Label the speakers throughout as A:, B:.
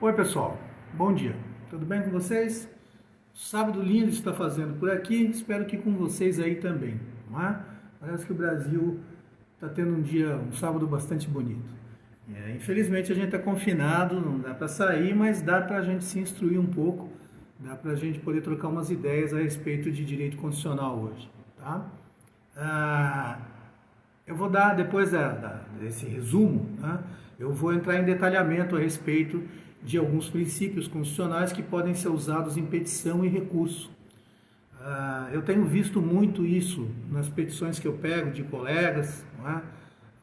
A: Oi pessoal, bom dia, tudo bem com vocês? Sábado lindo está fazendo por aqui, espero que com vocês aí também, não é? Parece que o Brasil está tendo um sábado bastante bonito. Infelizmente a gente está confinado, não dá para sair, mas dá para a gente se instruir um pouco, dá para a gente poder trocar umas ideias a respeito de direito constitucional hoje, tá? Eu vou dar, depois desse resumo, né, eu vou entrar em detalhamento a respeito de alguns princípios constitucionais que podem ser usados em petição e recurso. Eu tenho visto muito isso nas petições que eu pego de colegas, não é,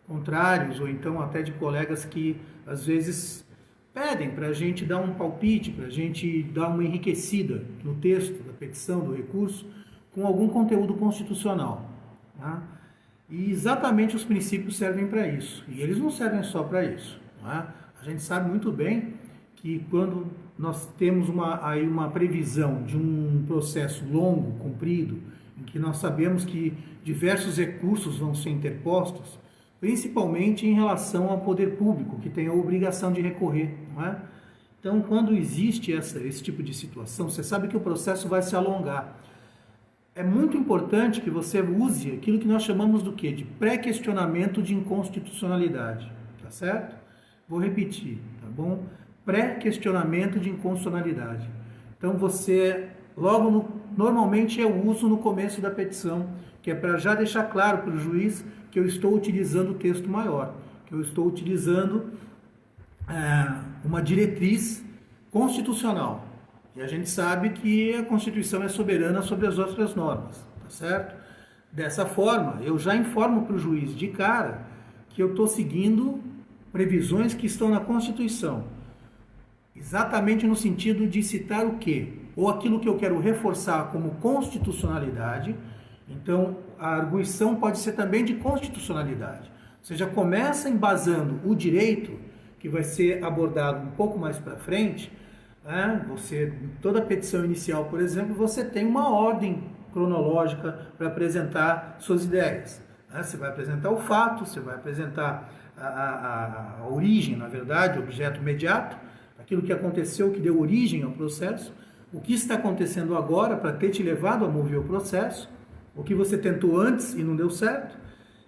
A: contrários, ou então até de colegas que às vezes pedem para a gente dar um palpite, para a gente dar uma enriquecida no texto da petição, do recurso, com algum conteúdo constitucional. Tá? E exatamente os princípios servem para isso. E eles não servem só para isso. Não é? A gente sabe muito bem que quando nós temos uma previsão de um processo longo, comprido, em que nós sabemos que diversos recursos vão ser interpostos, principalmente em relação ao poder público, que tem a obrigação de recorrer. Não é? Então, quando existe esse tipo de situação, você sabe que o processo vai se alongar. É muito importante que você use aquilo que nós chamamos do quê? De pré-questionamento de inconstitucionalidade, tá certo? Vou repetir, tá bom? Pré-questionamento de inconstitucionalidade. Então você, normalmente eu uso no começo da petição, que é para já deixar claro para o juiz que eu estou utilizando o texto maior, que eu estou utilizando uma diretriz constitucional. E a gente sabe que a Constituição é soberana sobre as outras normas, tá certo? Dessa forma, eu já informo para o juiz de cara que eu estou seguindo previsões que estão na Constituição, exatamente no sentido de citar o quê? Ou aquilo que eu quero reforçar como constitucionalidade. Então, a arguição pode ser também de constitucionalidade. Ou seja, começa embasando o direito, que vai ser abordado um pouco mais para frente. Toda petição inicial, por exemplo, você tem uma ordem cronológica para apresentar suas ideias. Você vai apresentar o fato, você vai apresentar a origem, na verdade, o objeto imediato, aquilo que aconteceu, que deu origem ao processo, o que está acontecendo agora para ter te levado a mover o processo, o que você tentou antes e não deu certo,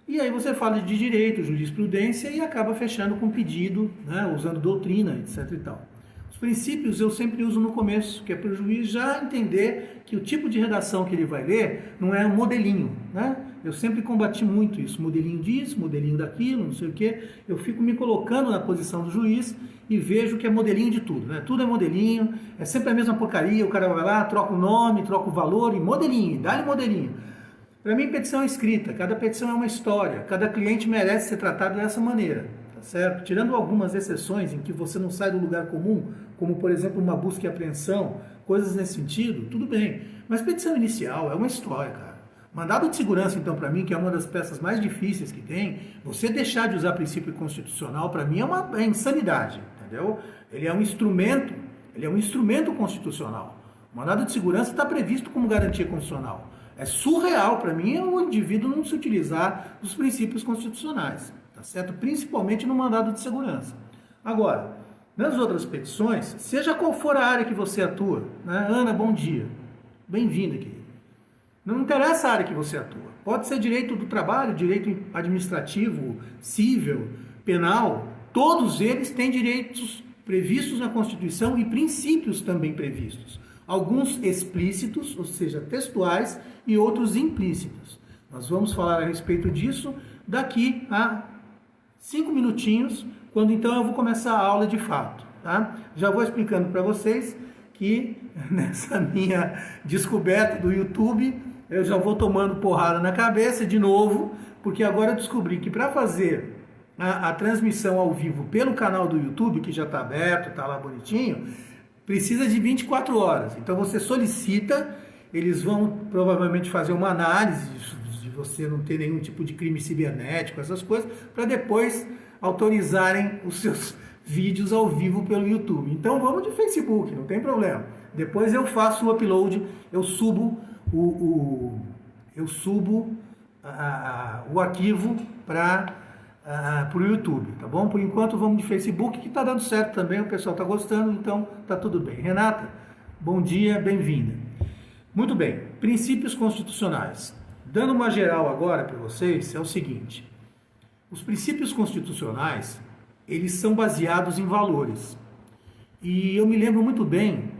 A: e aí você fala de direito, jurisprudência e acaba fechando com pedido, usando doutrina, etc. e tal. Os princípios eu sempre uso no começo, que é para o juiz já entender que o tipo de redação que ele vai ler não é um modelinho, né? Eu sempre combati muito isso, modelinho disso, modelinho daquilo, não sei o quê. Eu fico me colocando na posição do juiz e vejo que é modelinho de tudo, né? Tudo é modelinho, é sempre a mesma porcaria, o cara vai lá, troca o nome, troca o valor e modelinho, dá-lhe modelinho. Para mim, petição é escrita, cada petição é uma história, cada cliente merece ser tratado dessa maneira. Certo? Tirando algumas exceções em que você não sai do lugar comum, como por exemplo uma busca e apreensão, coisas nesse sentido, tudo bem. Mas petição inicial é uma história, cara. Mandado de segurança, então, para mim, que é uma das peças mais difíceis que tem, você deixar de usar princípio constitucional, para mim, é insanidade, entendeu? Ele é um instrumento constitucional. O mandado de segurança está previsto como garantia constitucional. É surreal, para mim, o indivíduo não se utilizar dos princípios constitucionais. Tá certo? Principalmente no mandado de segurança. Agora, nas outras petições, seja qual for a área que você atua, né? Ana, bom dia. Bem-vinda, querida. Não interessa a área que você atua. Pode ser direito do trabalho, direito administrativo, civil, penal. Todos eles têm direitos previstos na Constituição e princípios também previstos. Alguns explícitos, ou seja, textuais, e outros implícitos. Nós vamos falar a respeito disso daqui a 5 minutinhos, quando então eu vou começar a aula de fato. Tá? Já vou explicando para vocês que nessa minha descoberta do YouTube, eu já vou tomando porrada na cabeça de novo, porque agora eu descobri que para fazer a transmissão ao vivo pelo canal do YouTube, que já está aberto, está lá bonitinho, precisa de 24 horas. Então você solicita, eles vão provavelmente fazer uma análise de você não ter nenhum tipo de crime cibernético, essas coisas, para depois autorizarem os seus vídeos ao vivo pelo YouTube. Então vamos de Facebook, não tem problema. Depois eu faço o upload, eu subo o arquivo para para o YouTube, tá bom? Por enquanto vamos de Facebook, que está dando certo também, o pessoal está gostando, então tá tudo bem. Renata, bom dia, bem-vinda. Muito bem, princípios constitucionais. Dando uma geral agora para vocês, é o seguinte: os princípios constitucionais, eles são baseados em valores. E eu me lembro muito bem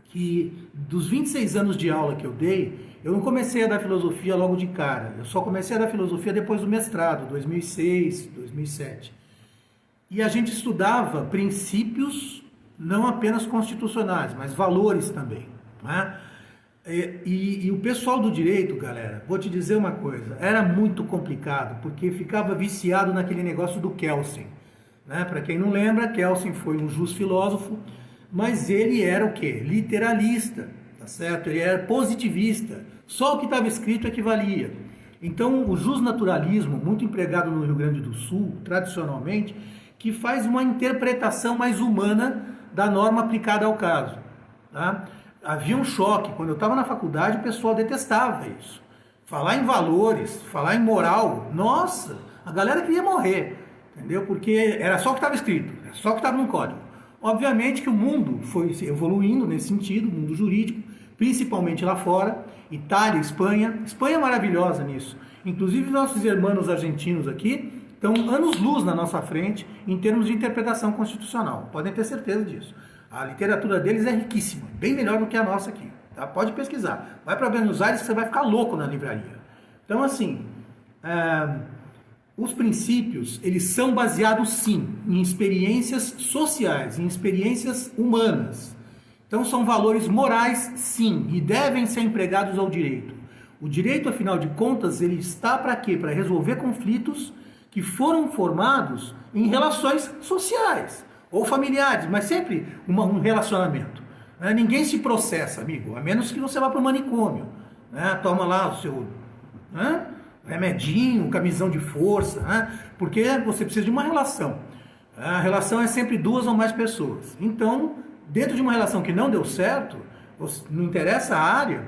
A: que dos 26 anos de aula que eu dei, eu não comecei a dar filosofia logo de cara. Eu só comecei a dar filosofia depois do mestrado, 2006, 2007. E a gente estudava princípios não apenas constitucionais, mas valores também, né? E o pessoal do direito, galera, vou te dizer uma coisa, era muito complicado, porque ficava viciado naquele negócio do Kelsen, né? Para quem não lembra, Kelsen foi um filósofo, mas ele era o quê? Literalista, tá certo? Ele era positivista, só o que estava escrito é que valia. Então, o justnaturalismo, muito empregado no Rio Grande do Sul, tradicionalmente, que faz uma interpretação mais humana da norma aplicada ao caso, tá? Havia um choque. Quando eu estava na faculdade, o pessoal detestava isso. Falar em valores, falar em moral, nossa, a galera queria morrer, entendeu? Porque era só o que estava escrito, era só o que estava no código. Obviamente que o mundo foi evoluindo nesse sentido, o mundo jurídico, principalmente lá fora, Itália, Espanha. Espanha é maravilhosa nisso. Inclusive, nossos irmãos argentinos aqui estão anos-luz na nossa frente em termos de interpretação constitucional. Podem ter certeza disso. A literatura deles é riquíssima, bem melhor do que a nossa aqui. Tá? Pode pesquisar. Vai para Buenos Aires que você vai ficar louco na livraria. Então, assim, os princípios, eles são baseados, sim, em experiências sociais, em experiências humanas. Então, são valores morais, sim, e devem ser empregados ao direito. O direito, afinal de contas, ele está para quê? Para resolver conflitos que foram formados em relações sociais ou familiares, mas sempre um relacionamento. Ninguém se processa, amigo, a menos que você vá para o manicômio. Toma lá o seu remedinho, camisão de força, porque você precisa de uma relação. A relação é sempre duas ou mais pessoas. Então, dentro de uma relação que não deu certo, não interessa a área,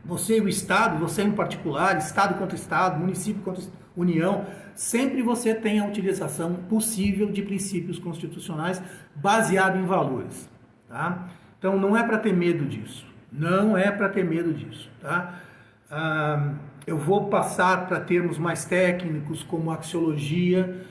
A: você e o Estado, você em particular, Estado contra Estado, município contra União, sempre você tem a utilização possível de princípios constitucionais baseado em valores. Tá? Então, não é para ter medo disso. Não é para ter medo disso. Tá? Eu vou passar para termos mais técnicos, como axiologia,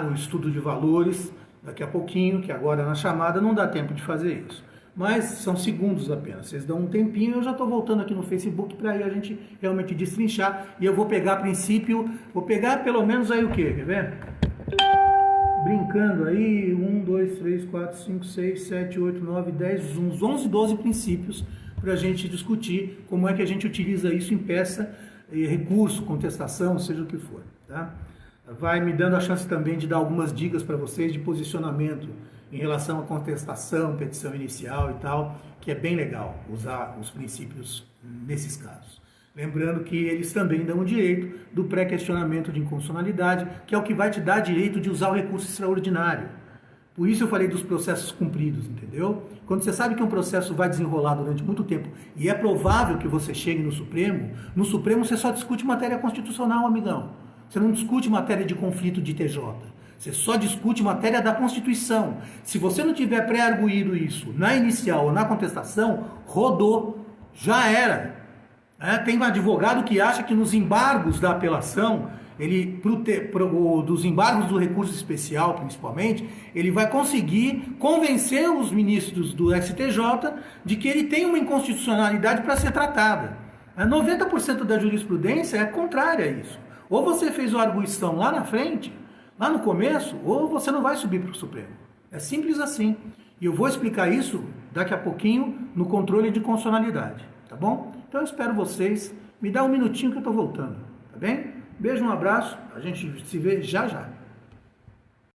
A: o estudo de valores, daqui a pouquinho, que agora na chamada não dá tempo de fazer isso. Mas são segundos apenas. Vocês dão um tempinho, eu já estou voltando aqui no Facebook para aí a gente realmente destrinchar. E eu vou pegar a princípio, vou pegar pelo menos aí o quê? Quer ver? Brincando aí, 1, 2, 3, 4, 5, 6, 7, 8, 9, 10, uns 11, 12 princípios para a gente discutir como é que a gente utiliza isso em peça, recurso, contestação, seja o que for. Tá? Vai me dando a chance também de dar algumas dicas para vocês de posicionamento em relação à contestação, petição inicial e tal, que é bem legal usar os princípios nesses casos. Lembrando que eles também dão o direito do pré-questionamento de inconstitucionalidade, que é o que vai te dar direito de usar o recurso extraordinário. Por isso eu falei dos processos cumpridos, entendeu? Quando você sabe que um processo vai desenrolar durante muito tempo e é provável que você chegue no Supremo você só discute matéria constitucional, amigão. Você não discute matéria de conflito de TJ. Você só discute matéria da Constituição. Se você não tiver pré-arguído isso na inicial ou na contestação, rodou, já era. Tem um advogado que acha que nos embargos da apelação, dos embargos do recurso especial principalmente, ele vai conseguir convencer os ministros do STJ de que ele tem uma inconstitucionalidade para ser tratada. 90% da jurisprudência é contrária a isso. Ou você fez a arguição lá na frente, lá no começo, ou você não vai subir para o Supremo. É simples assim. E eu vou explicar isso daqui a pouquinho no controle de constitucionalidade, tá bom? Então eu espero vocês. Me dá um minutinho que eu estou voltando, tá bem? Beijo, um abraço. A gente se vê já já.